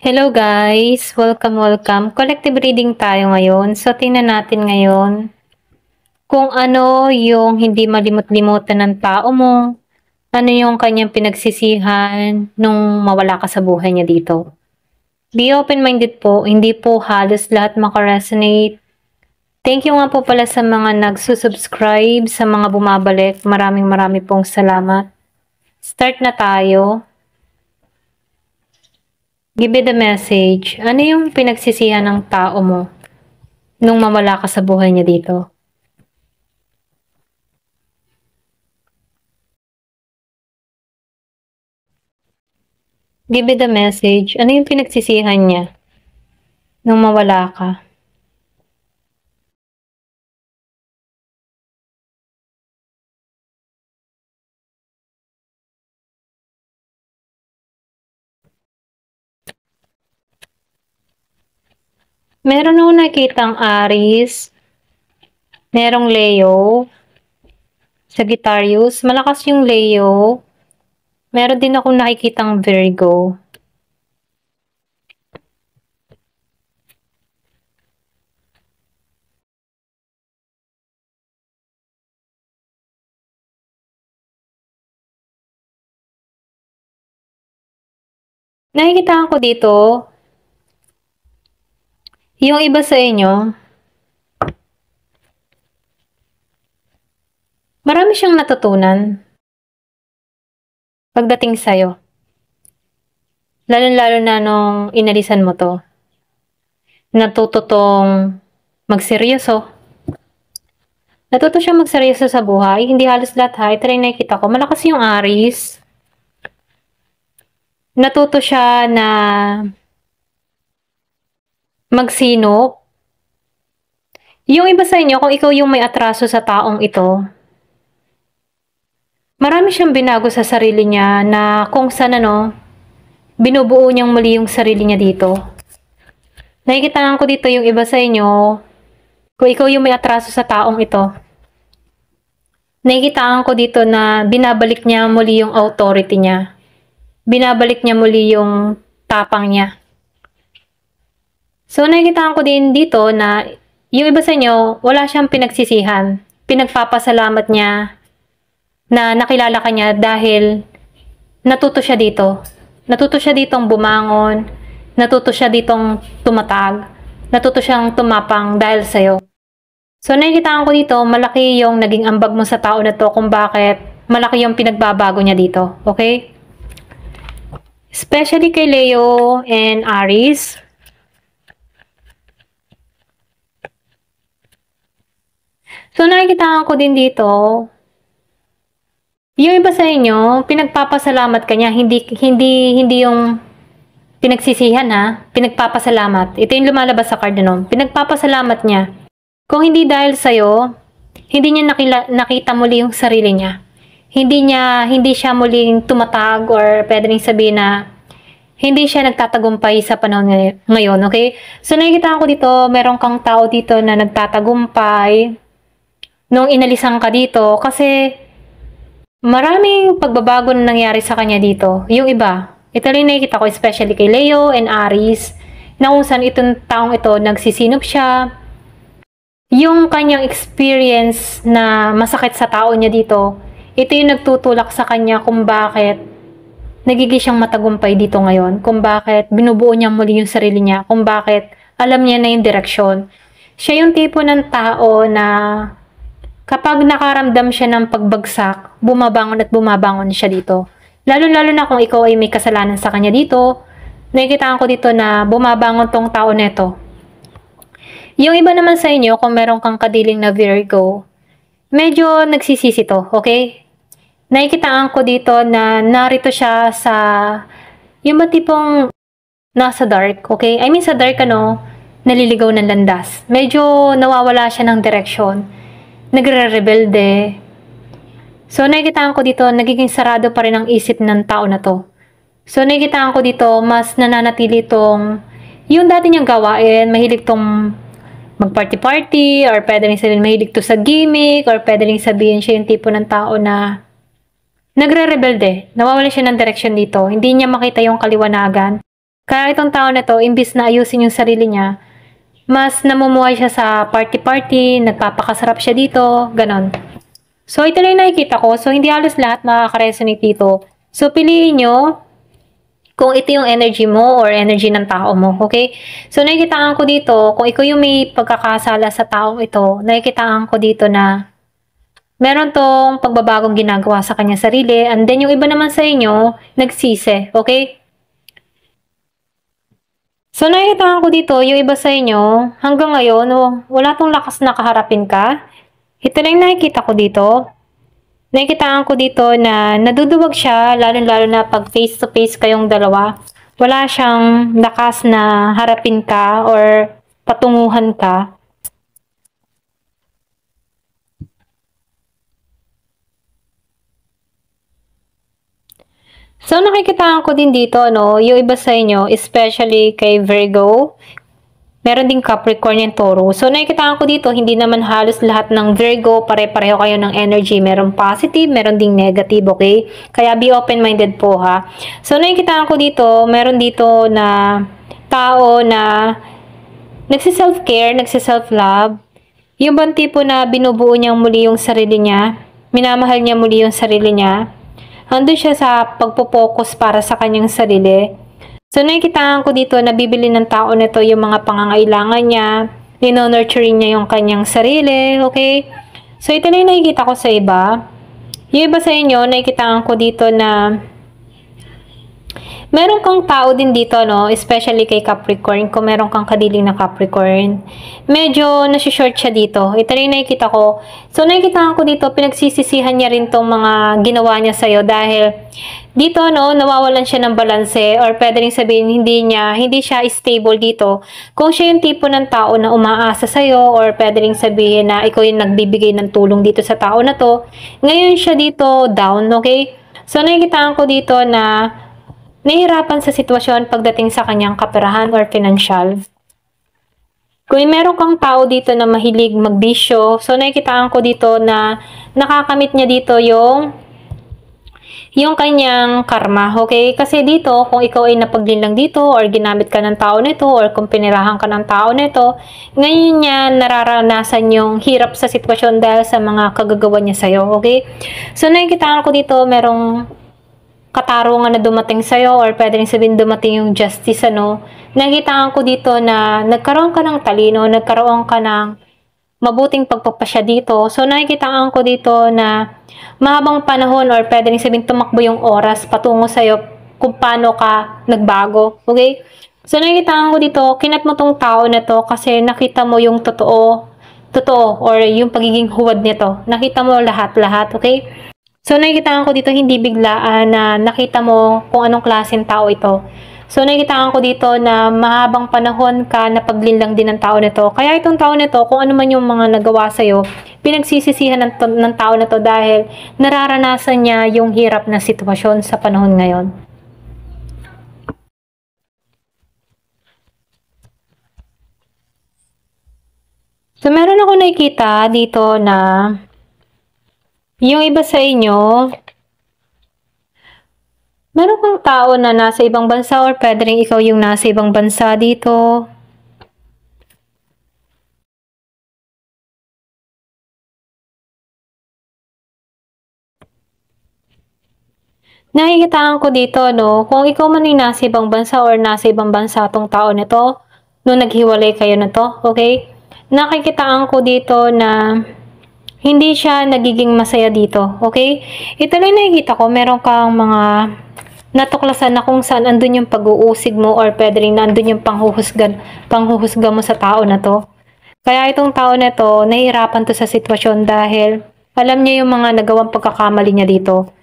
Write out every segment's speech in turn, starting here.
Hello guys! Welcome! Collective reading tayo ngayon. So, tingnan natin ngayon kung ano yung hindi malimot-limutan ng tao mo. Ano yung kanyang pinagsisihan nung mawala ka sa buhay niya dito. Be open-minded po. Hindi po halos lahat makaresonate. Thank you nga po pala sa mga nagsusubscribe, sa mga bumabalik. Maraming pong salamat. Start na tayo. Give me the message. Ano yung pinagsisihan ng tao mo nung mawala ka sa buhay niya dito? Give me the message. Ano yung pinagsisihan niya nung mawala ka? Meron akong nakitang Aries, merong Leo, Sagittarius, malakas yung Leo, meron din akong nakikitang Virgo. Nakikita ko dito, yung iba sa inyo, marami siyang natutunan pagdating sa'yo. Lalo-lalo na nung inalisan mo to. Natuto tong magseryoso. Natuto siyang magseryoso sa buhay. Hindi halos lahat ha. Ito rin nakikita ko. Malakas yung Aries. Natuto siya na magsinop. Yung iba sa inyo, kung ikaw yung may atraso sa taong ito, marami siyang binago sa sarili niya na kung saan binubuo niyang muli yung sarili niya dito. Nakikita ko dito yung iba sa inyo, kung ikaw yung may atraso sa taong ito, nakikita ko dito na binabalik niya muli yung authority niya. Binabalik niya muli yung tapang niya. So, nakikita ko din dito na yung iba sa inyo, wala siyang pinagsisihan. Pinagpapasalamat niya na nakilala ka niya dahil natuto siya dito. Natuto siya ditong bumangon. Natuto siya ditong tumatag. Natuto siyang tumapang dahil sa'yo. So, nakikita ko dito, malaki yung naging ambag mo sa tao na to kung bakit malaki yung pinagbabago niya dito. Okay? Especially kay Leo and Aries. So, nakikita ko din dito, yung iba sa inyo, pinagpapasalamat ka niya, hindi yung pinagsisihan ha, pinagpapasalamat. Ito yung lumalabas sa card na pinagpapasalamat niya. Kung hindi dahil sa'yo, hindi niya nakita muli yung sarili niya. Hindi siya muling tumatag or pwede rin sabihin na hindi siya nagtatagumpay sa panahon ngayon, okay? So, nakikita ko dito, meron kang tao dito na nagtatagumpay nung inalisan ka dito kasi maraming pagbabago na nangyari sa kanya dito. Yung iba, ito rin nakikita ko especially kay Leo and Aries na kung saan itong taong ito nagsisinop siya. Yung kanyang experience na masakit sa tao niya dito, ito yung nagtutulak sa kanya kung bakit nagiging siyang matagumpay dito ngayon, kung bakit binubuo niya muli yung sarili niya, kung bakit alam niya na yung direksyon. Siya yung tipo ng tao na kapag nakaramdam siya ng pagbagsak, bumabangon siya dito. Lalo-lalo na kung ikaw ay may kasalanan sa kanya dito, nakikita ko dito na bumabangon tong tao neto. Yung iba naman sa inyo, kung meron kang kadiling na Virgo, medyo nagsisisi to, okay? Nakikitaan ko dito na narito siya sa yung ba tipong nasa dark, okay? I mean sa dark naliligaw ng landas. Medyo nawawala siya ng direksyon. Nagre-rebelde. So, nakikitaan ko dito, nagiging sarado pa rin ang isip ng tao na to. So, nakikitaan ko dito, mas nananatili tong yung dati niyang gawain, mahilig tong mag-party-party, or pwede rin sabihin mahilig to sa gimmick, or pwede rin sabihin siya yung tipo ng tao na nagre-rebelde. Nawawala siya ng direksyon dito. Hindi niya makita yung kaliwanagan. Kaya itong tao na to, imbis na ayusin yung sarili niya, mas namumuhay siya sa party-party, nagpapakasarap siya dito, ganon. So, ito lang yung nakikita ko. So, hindi halos lahat makaka-resonate dito. So, piliin nyo kung ito yung energy mo or energy ng tao mo, okay? So, nakikitaan ko dito, kung ikaw yung may pagkakasala sa taong ito, nakikitaan ko dito na meron tong pagbabagong ginagawa sa kanya sarili, and then yung iba naman sa inyo, nagsisi, okay? So, nakikitaan ko dito, yung iba sa inyo, hanggang ngayon, wala tong lakas na kaharapin ka. Ito lang nakikita ko dito. Nakikitaan ko dito na naduduwag siya, lalo-lalo na pag face-to-face kayong dalawa. Wala siyang lakas na harapin ka or patunguhan ka. So, nakikitaan ko din dito, no, yung iba sa inyo, especially kay Virgo, meron ding Capricorn and Tauro. So, nakikitaan ko dito, hindi naman halos lahat ng Virgo, pare-pareho kayo ng energy. Meron positive, meron ding negative, okay? Kaya be open-minded po, ha? So, nakikitaan ko dito, meron dito na tao na nagsi-self-care, nagsi-self-love. Yung bang tipo na binubuo niyang muli yung sarili niya, minamahal niya muli yung sarili niya. Andun siya sa pagpo-focus para sa kanyang sarili. So, nakikitaan ko dito na bibili ng tao nito yung mga pangangailangan niya, nino-nurturing niya yung kanyang sarili, okay? So, ito na yung nakikita ko sa iba. Yung iba sa inyo, nakikitaan ko dito na meron kang tao din dito, no? Especially kay Capricorn, kung meron kang kadiling na Capricorn. Medyo nasi-short siya dito. Ito rin nakikita ko. So, nakikita ko dito, pinagsisisihan niya rin tong mga ginawa niya sa'yo dahil dito, no, nawawalan siya ng balanse or pwede rin sabihin, hindi siya stable dito. Kung siya yung tipo ng tao na umaasa sa'yo or pwede rin sabihin na ikaw yung nagbibigay ng tulong dito sa tao na to, ngayon siya dito down, okay? So, nakikita ko dito na nahihirapan sa sitwasyon pagdating sa kanyang kaperahan or financial. Kung meron kang tao dito na mahilig magbisyo, so nakikitaan ko dito na nakakamit niya dito yung kanyang karma, okay? Kasi dito, kung ikaw ay napaglinlang dito or ginamit ka ng tao nito or kung pinirahan ka ng tao nito, ngayon niya nararanasan yung hirap sa sitwasyon dahil sa mga kagagawa niya sa'yo, okay? So nakikitaan ko dito merong katarungan na dumating sa'yo or pwede rin sabihin dumating yung justice, ano. Nakitaan ko dito na nagkaroon ka ng talino, nagkaroon ka ng mabuting pagpapasya dito. So, nakikitaan ko dito na mahabang panahon or pwede rin sabihin tumakbo yung oras patungo sa'yo kung paano ka nagbago. Okay? So, nakikitaan ko dito, kinat mo tong tao na to kasi nakita mo yung totoo or yung pagiging huwad nito. Nakita mo lahat-lahat, okay? So, nakikitaan ko dito, hindi biglaan na nakita mo kung anong klaseng tao ito. So, nakikitaan ko dito na mahabang panahon ka na paglinlang din ng tao nito. Kaya itong tao nito, kung ano man yung mga nagawa sa'yo, pinagsisisihan ng tao na to dahil nararanasan niya yung hirap na sitwasyon sa panahon ngayon. So, meron ako nakikita dito na yung iba sa inyo, meron kang tao na nasa ibang bansa or pwede rin ikaw yung nasa ibang bansa dito. Nakikitaan ko dito, no, kung ikaw man yung nasa ibang bansa or nasa ibang bansa tong tao nito, nung naghiwalay kayo na to, okay? Nakikitaan ko dito na hindi siya nagiging masaya dito, okay? Ito lang nakikita ko, meron kang mga natuklasan na kung saan andun yung pag-uusig mo or pwede rin nandun yung panghuhusga mo sa tao na to. Kaya itong tao na to, nahihirapan to sa sitwasyon dahil alam niya yung mga nagawang pagkakamali niya dito.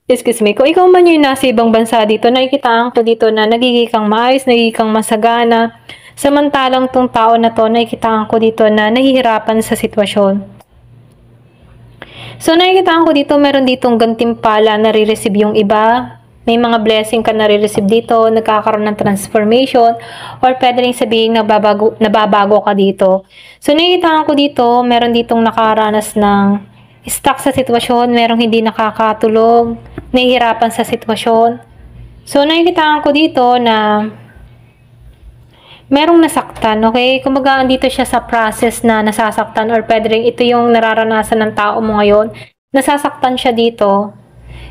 Excuse me, kung ikaw man yung nasa ibang bansa dito, nakikitaan ko dito na nagiging kang maayos, nagiging kang masagana. Samantalang tong tao na to, nakikitaan ko dito na nahihirapan sa sitwasyon. So, nakikitaan ko dito, meron ditong gantimpala na re-receive yung iba. May mga blessing ka na re-receive dito, nagkakaroon ng transformation, or pwede rin sabihin na nababago ka dito. So, nakikitaan ko dito, meron ditong nakaranas ng stuck sa sitwasyon, merong hindi nakakatulog, nahihirapan sa sitwasyon. So, nakikitaan ko dito na merong nasaktan, okay? Kumbaga, andito siya sa process na nasasaktan or pwede rin ito yung nararanasan ng tao mo ngayon. Nasasaktan siya dito.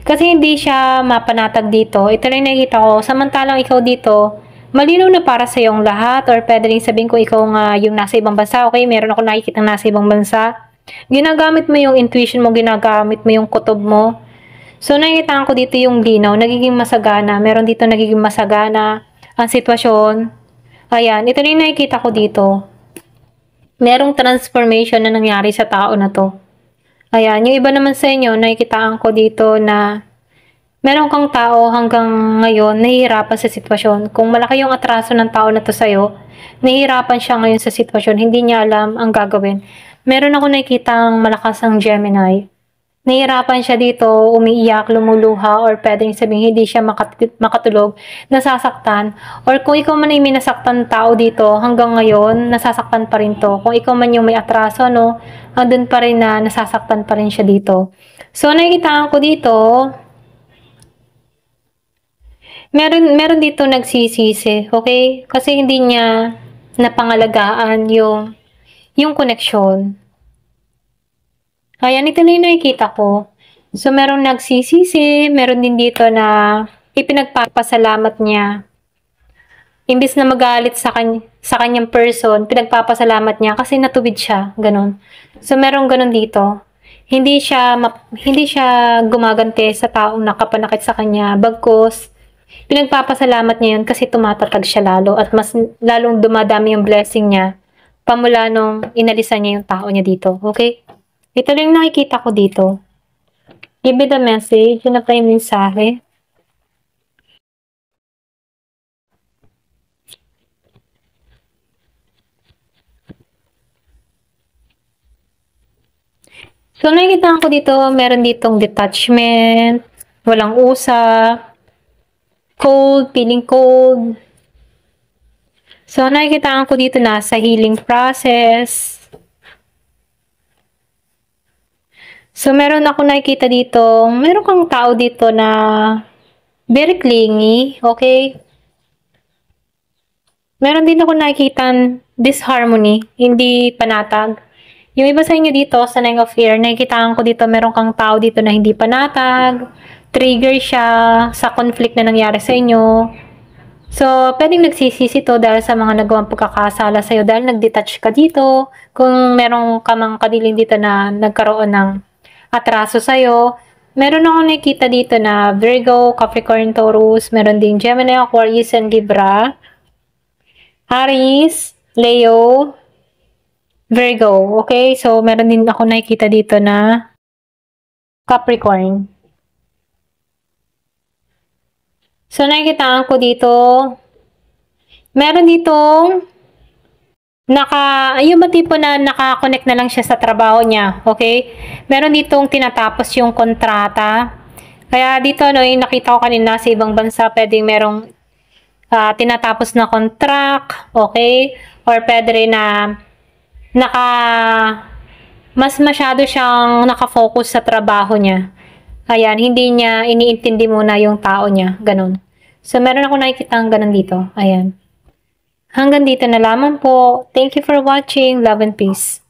Kasi hindi siya mapanatag dito. Ito lang nakikita ko. Samantalang ikaw dito, malinaw na para sa yung lahat or pwede rin sabihin ko ikaw nga yung nasa ibang bansa, okay? Meron ako nakikita nasa ibang bansa. Ginagamit mo yung intuition mo, ginagamit mo yung kutob mo. So, nakikita ko dito yung linaw, nagiging masagana. Meron dito nagiging masagana ang sitwasyon. Ayan, ito rin nakikita ko dito. Merong transformation na nangyari sa tao na to. Ayan, yung iba naman sa inyo, nakikitaan ko dito na meron kang tao hanggang ngayon nahihirapan sa sitwasyon. Kung malaki yung atraso ng tao na to sa'yo, nahihirapan siya ngayon sa sitwasyon. Hindi niya alam ang gagawin. Meron ako nakikitang malakas ang Gemini. Nahihirapan siya dito, umiiyak, lumuluha, or pwedeng sabihin hindi siya makatulog, nasasaktan. Or kung ikaw man ay minasaktan tao dito, hanggang ngayon, nasasaktan pa rin to. Kung ikaw man yung may atraso, no, andun pa rin na nasasaktan pa rin siya dito. So, nakikitaan ko dito, meron dito nagsisisi, okay? Kasi hindi niya napangalagaan yung connection. Ayan, ito na yung nakikita ko. So, merong nagsisisi, meron din dito na ipinagpapasalamat niya. Imbis na magalit sa kanyang person, pinagpapasalamat niya kasi natuwid siya, ganun. So, merong ganun dito. Hindi siya gumaganti sa taong nakapanakit sa kanya, bagkus pinagpapasalamat niya yun kasi tumatatag siya lalo at mas lalong dumadami yung blessing niya pamula nung inalisan niya yung tao niya dito. Okay? Ito lang nakikita ko dito. Give me the message. Yun na pa yung mensahe. So, nakikita ko dito, meron ditong detachment, walang usap, cold, feeling cold. So, nakikita ko dito na sa healing process. So, meron ako nakikita dito, meron kang tao dito na very clingy, okay? Meron din ako nakikita disharmony, hindi panatag. Yung iba sa inyo dito, sa Nine of Air, nakikita ko dito, meron kang tao dito na hindi panatag, trigger siya sa conflict na nangyari sa inyo. So, pwedeng nagsisisi to dahil sa mga nagawang pagkakasala sa'yo dahil nag-detach ka dito. Kung meron ka mang kadiling dito na nagkaroon ng atraso sa'yo. Meron ako nakikita dito na Virgo, Capricorn, Taurus. Meron din Gemini, Aquarius, and Libra. Aries, Leo, Virgo. Okay? So, meron din ako nakikita dito na Capricorn. So, nakikita ko dito, meron ditong yung tipo na naka-connect na lang siya sa trabaho niya, okay? Meron ditong tinatapos yung kontrata. Kaya dito, no, yung nakita ko kanina sa ibang bansa, pwedeng merong tinatapos na contract, okay? Or pwede rin na mas masyado siyang nakafocus sa trabaho niya. Ayan, hindi niya iniintindi muna yung tao niya, ganun. So, meron ako nakikita ang ganun dito. Ayan. Hanggang dito na lamang po. Thank you for watching. Love and peace.